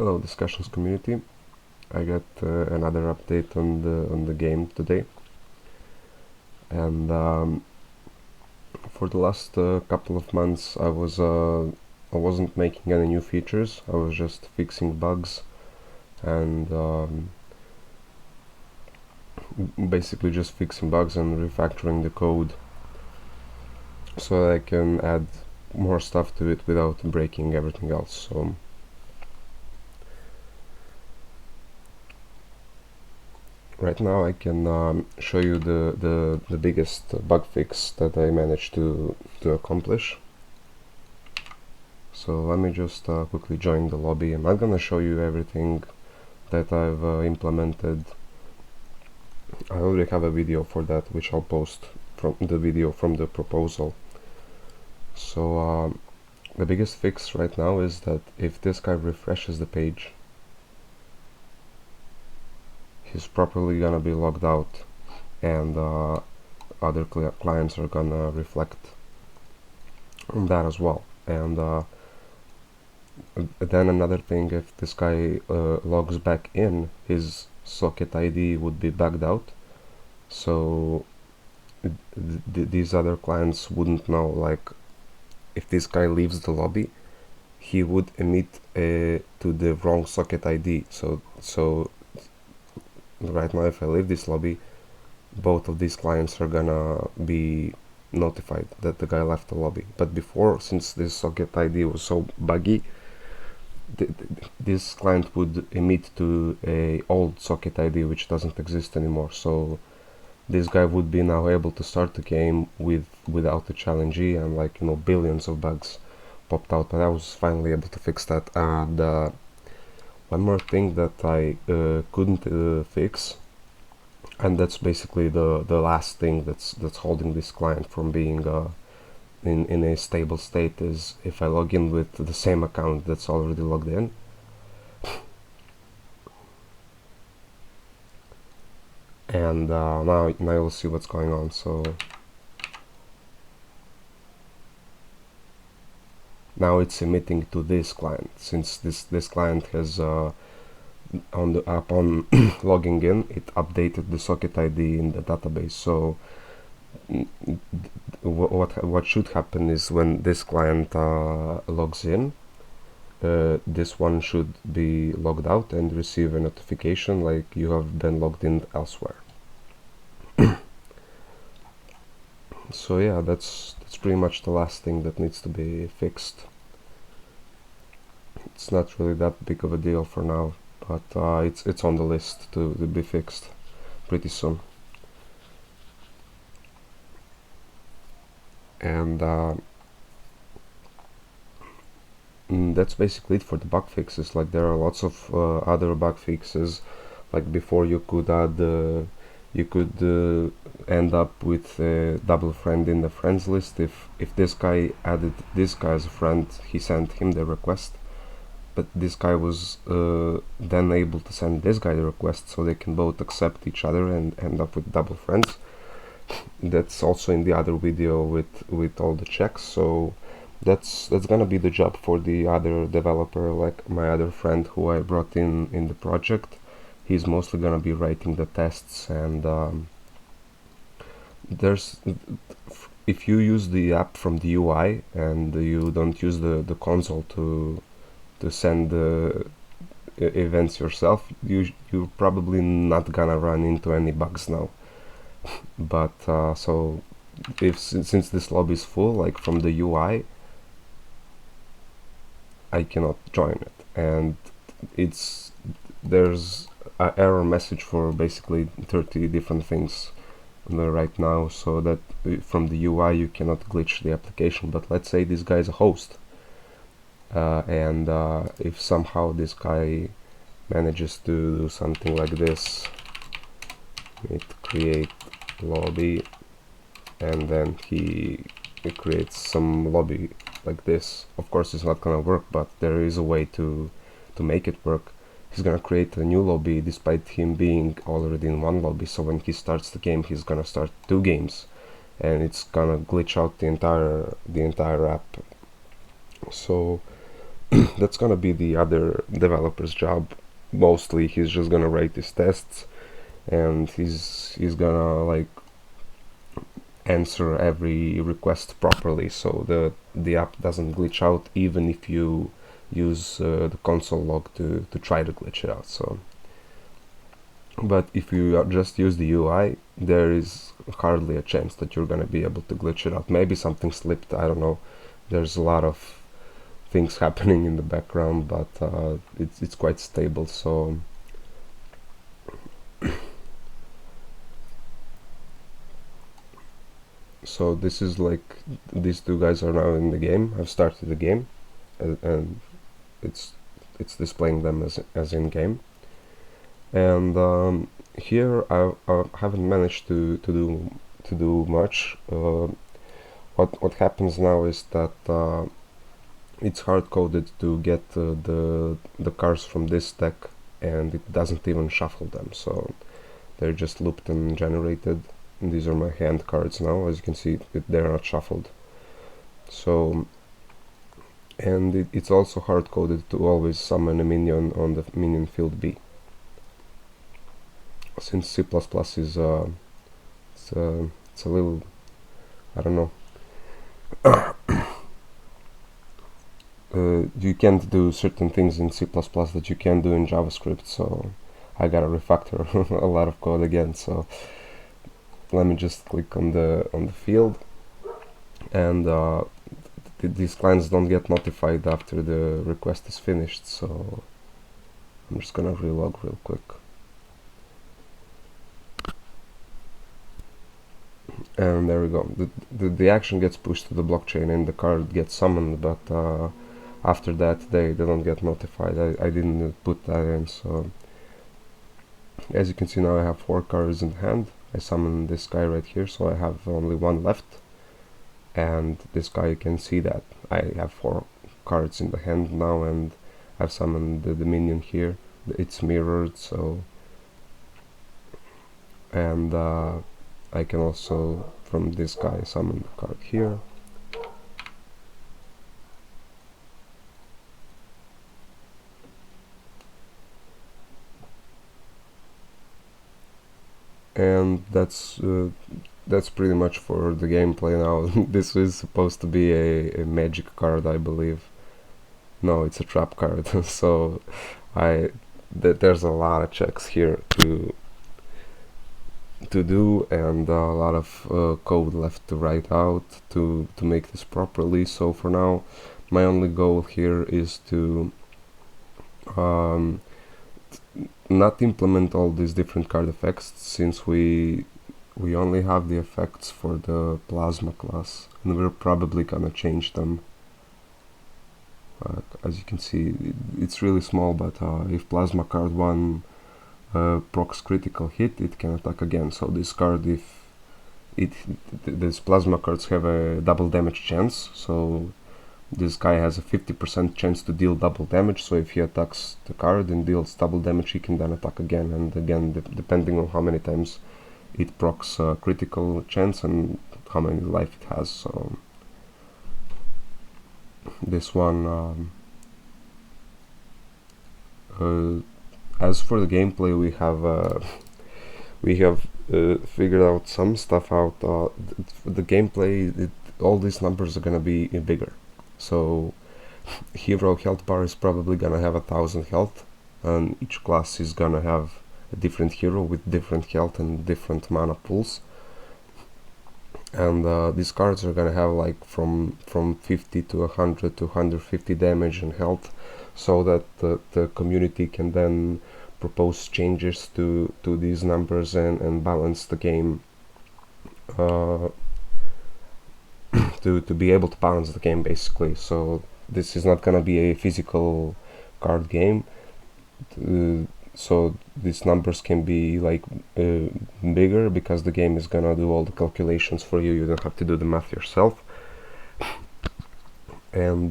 Hello, discussions community. I got another update on the game today, and for the last couple of months, I wasn't making any new features. I was just fixing bugs and basically just fixing bugs and refactoring the code so that I can add more stuff to it without breaking everything else. So right now I can show you the biggest bug fix that I managed to accomplish. So let me just quickly join the lobby. I'm not gonna show you everything that I've implemented. I already have a video for that, which I'll post from the video from the proposal. So the biggest fix right now is that if this guy refreshes the page, he's properly gonna be logged out, and other clients are gonna reflect on that as well. And then another thing, if this guy logs back in, his socket ID would be backed out, so these other clients wouldn't know. Like, if this guy leaves the lobby, he would emit to the wrong socket ID. So right now, if I leave this lobby, both of these clients are gonna be notified that the guy left the lobby. But before, since this socket ID was so buggy, this client would emit to a old socket ID which doesn't exist anymore. So this guy would be now able to start the game without a challenge, and like, you know, billions of bugs popped out. But I was finally able to fix that. And one more thing that I couldn't fix, and that's basically the last thing that's holding this client from being in a stable state, is if I log in with the same account that's already logged in. And now you'll see what's going on. So now it's emitting to this client, since this client has upon logging in, it updated the socket ID in the database. So what should happen is, when this client logs in, this one should be logged out and receive a notification like you have been logged in elsewhere. So yeah, that's pretty much the last thing that needs to be fixed. It's not really that big of a deal for now, but it's on the list to be fixed pretty soon. And that's basically it for the bug fixes. Like, there are lots of other bug fixes. Like, before, you could add you could end up with a double friend in the friends list. If this guy added this guy as a friend, he sent him the request, but this guy was then able to send this guy the request, so they can both accept each other and end up with double friends. That's also in the other video with all the checks. So that's gonna be the job for the other developer, like my other friend who I brought in the project. He's mostly gonna be writing the tests, and if you use the app from the UI and you don't use the console to send the events yourself, you're probably not gonna run into any bugs now. But so since this lobby is full, like, from the UI, I cannot join it, and there's an error message for basically 30 different things right now, so that from the UI you cannot glitch the application. But let's say this guy is a host, and if somehow this guy manages to do something like this, create lobby, and then he creates some lobby like this. Of course, it's not gonna work, but there is a way to make it work. He's gonna create a new lobby despite him being already in one lobby, so when he starts the game, he's gonna start 2 games, and it's gonna glitch out the entire app. So that's gonna be the other developer's job. Mostly he's just gonna write his tests, and he's gonna like answer every request properly, so the app doesn't glitch out even if you use the console log to try to glitch it out. So, but if you just use the UI, there is hardly a chance that you're gonna be able to glitch it out. Maybe something slipped, I don't know. There's a lot of things happening in the background, but it's quite stable. So this is like, these two guys are now in the game. I've started the game, and it's displaying them as in game. And here I haven't managed to do much. What happens now is that it's hard coded to get the cars from this stack, and it doesn't even shuffle them, so they're just looped and generated. And these are my hand cards now. As you can see, they're not shuffled. So, and it's also hard coded to always summon a minion on the minion field B, since C++ is it's a little, I don't know. You can't do certain things in C++ that you can do in JavaScript, so I gotta refactor a lot of code again. So let me just click on the field, and these clients don't get notified after the request is finished, so I'm just gonna relog real quick. And there we go. The action gets pushed to the blockchain and the card gets summoned, but after that they don't get notified. I didn't put that in. So as you can see, now I have 4 cards in hand. I summon this guy right here, so I have only 1 left. And this guy, you can see that I have 4 cards in the hand now, and I've summoned the minion here. It's mirrored, so, and I can also, from this guy, summon the card here. And that's pretty much for the gameplay now. This is supposed to be a magic card, I believe. No, it's a trap card. So there's a lot of checks here to do, and a lot of code left to write out to make this properly. So for now, my only goal here is to not implement all these different card effects, since we only have the effects for the plasma class, and we're probably gonna change them. As you can see, it's really small, but if plasma card 1 procs critical hit, it can attack again. So this card, if these plasma cards have a double damage chance, so this guy has a 50% chance to deal double damage. So if he attacks the card and deals double damage, he can then attack again and again, depending on how many times it procs critical chance and how many life it has. So this one, as for the gameplay, we have figured out some stuff out. The gameplay, all these numbers are gonna be bigger. So hero health bar is probably gonna have 1000 health, and each class is gonna have a different hero with different health and different mana pools. And these cards are gonna have like from 50 to 100 to 150 damage and health, so that the community can then propose changes to these numbers and balance the game, to be able to balance the game, basically. So this is not gonna be a physical card game, so these numbers can be like bigger, because the game is gonna do all the calculations for you. You don't have to do the math yourself. And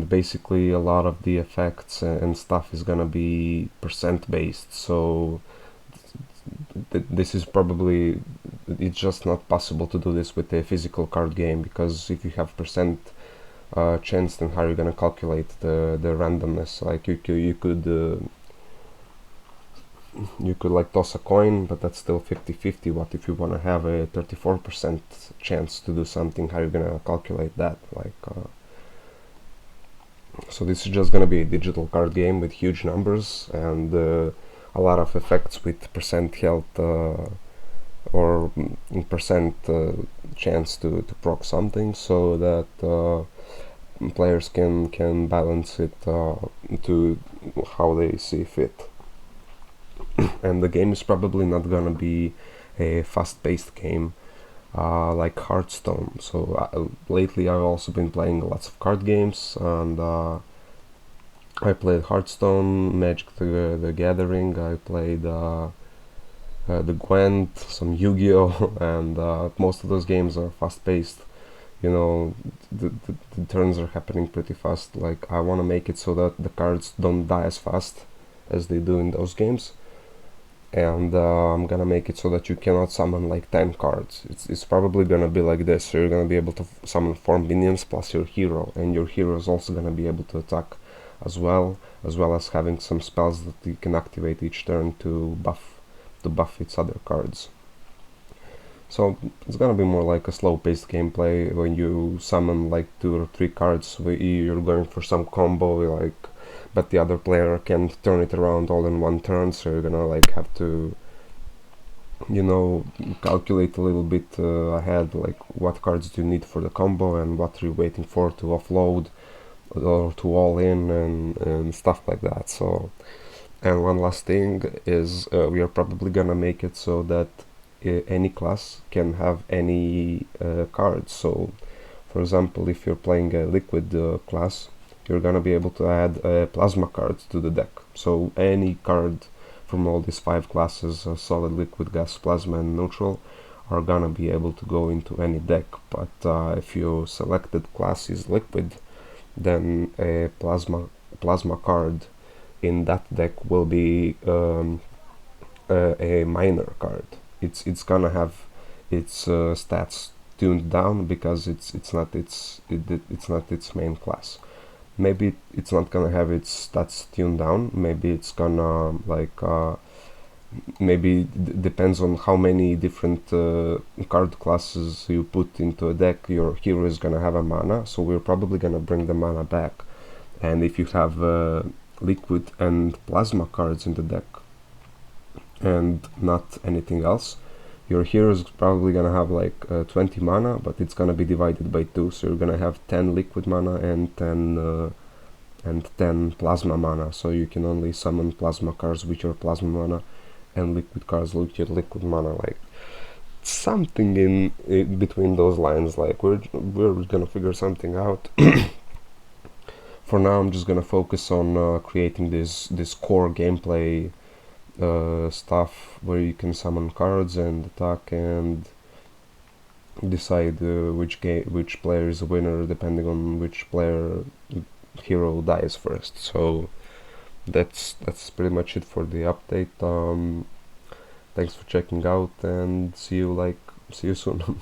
basically a lot of the effects and stuff is gonna be percent based. So this is probably, it's just not possible to do this with a physical card game, because if you have percent chance, then how are you gonna calculate the randomness? Like you could like toss a coin, but that's still 50-50. What if you want to have a 34% chance to do something? How are you gonna calculate that? Like, so this is just gonna be a digital card game with huge numbers and a lot of effects with percent health or percent chance to proc something, so that players can balance it to how they see fit. And the game is probably not gonna be a fast-paced game like Hearthstone. So lately I've also been playing lots of card games, and I played Hearthstone, Magic the Gathering, I played the Gwent, some Yu-Gi-Oh! And most of those games are fast-paced. You know, the turns are happening pretty fast. Like, I want to make it so that the cards don't die as fast as they do in those games. And I'm gonna make it so that you cannot summon like 10 cards. It's probably gonna be like this. So you're gonna be able to summon 4 minions plus your hero, and your hero is also gonna be able to attack as well as having some spells that you can activate each turn to buff its other cards. So it's gonna be more like a slow-paced gameplay. When you summon like 2 or 3 cards, you're going for some combo, like, but the other player can turn it around all in one turn, so you're gonna like have to, you know, calculate a little bit ahead, like what cards do you need for the combo and what you're waiting for to offload or to all in, and stuff like that. So, and one last thing is we are probably gonna make it so that any class can have any cards. So for example, if you're playing a liquid class, you're gonna be able to add plasma cards to the deck. So any card from all these 5 classes, solid, liquid, gas, plasma, and neutral, are gonna be able to go into any deck. But if your selected class is liquid, then a plasma card in that deck will be a minor card. It's gonna have its stats tuned down because it's not its main class. Maybe it's not gonna have its stats tuned down. Maybe it's gonna like maybe depends on how many different card classes you put into a deck. Your hero is gonna have a mana, so we're probably gonna bring the mana back. And if you have liquid and plasma cards in the deck and not anything else, your hero is probably gonna have like 20 mana, but it's gonna be divided by 2, so you're gonna have 10 liquid mana and 10 plasma mana, so you can only summon plasma cards with your plasma mana and liquid cards with your liquid mana, like something in between those lines. Like we're gonna figure something out. For now I'm just gonna focus on creating this core gameplay stuff where you can summon cards and attack and decide which player is a winner depending on which player hero dies first. So that's pretty much it for the update. Thanks for checking out, and see you soon.